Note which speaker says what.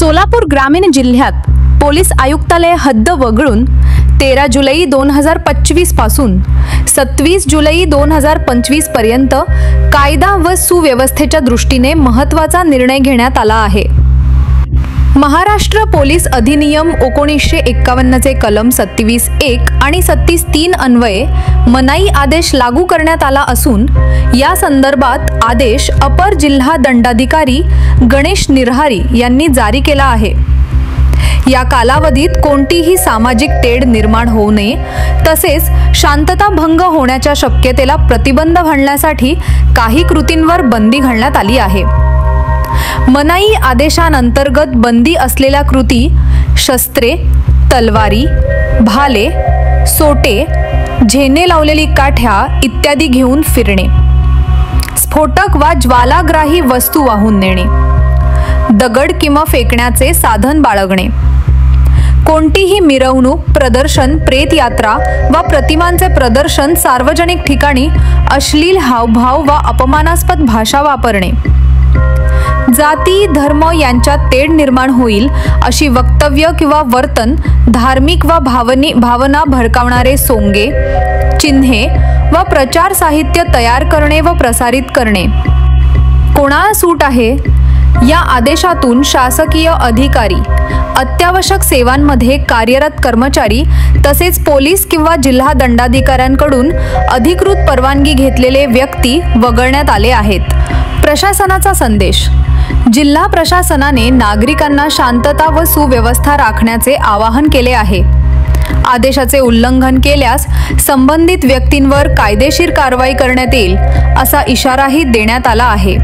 Speaker 1: सोलापूर ग्रामीण जिल्ह्यात पोलीस आयुक्तालय हद्द वगळून 13 जुलै 2025 पासून 27 जुलै 2025 पर्यंत कायदा व सुव्यवस्थेच्या दृष्टीने महत्त्वाचा निर्णय घेण्यात आला आहे। महाराष्ट्र पोलीस अधिनियम 1951 चे कलम 37(1) आणि 37(3) अन्वये मनाई आदेश लागू करण्यात आला असून या संदर्भात आदेश अपर जिल्हा दंडाधिकारी गणेश निरहारी यांनी जारी केला आहे। या कालावधीत कोणतीही सामाजिक तेढ निर्माण होऊ नये तसेच शांतता भंग होण्याच्या शक्यतेला प्रतिबंध घालण्यासाठी काही कृतींवर बंदी घालण्यात आली आहे। मनाई आदेशांतर्गत बंदी असलेल्या कृती शस्त्रे, तलवारी, भाले, सोटे, झेने लावलेली काठ्या इत्यादी घेऊन फिरणे, स्फोटक वा ज्वालाग्राही वस्तू वाहून नेणे, दगड किंवा फेकण्याचे साधन बाळगणे, कोणतीही मिरवणूक, प्रदर्शन, प्रेत यात्रा वा प्रतिमांचे प्रदर्शन, सार्वजनिक ठिकाणी अश्लील हावभाव वा अपमानास्पद भाषा वापरणे, जाती धर्म यांच्यात तेढ निर्माण होईल अशी वक्तव्य किंवा वर्तन, धार्मिक व भावना भडकावणारे सोंगे, चिन्हे व प्रचार साहित्य तयार करणे व प्रसारित करणे। कोणाला सूट आहे? या आदेशातून शासकीय अधिकारी, अत्यावश्यक सेवांमध्ये कार्यरत कर्मचारी तसेच पोलीस किंवा जिल्हा दंडाधिकाऱ्यांकडून अधिकृत परवानगी घेतलेले व्यक्ती वगळण्यात आले आहेत। प्रशासनाचा संदेश। जिल्हा प्रशासनाने नागरिकांना शांतता व सुव्यवस्था राखण्याचे आवाहन केले आहे। आदेशाचे उल्लंघन केल्यास संबंधित व्यक्तींवर कायदेशीर कारवाई करण्यात येईल असा इशाराही देण्यात आला आहे।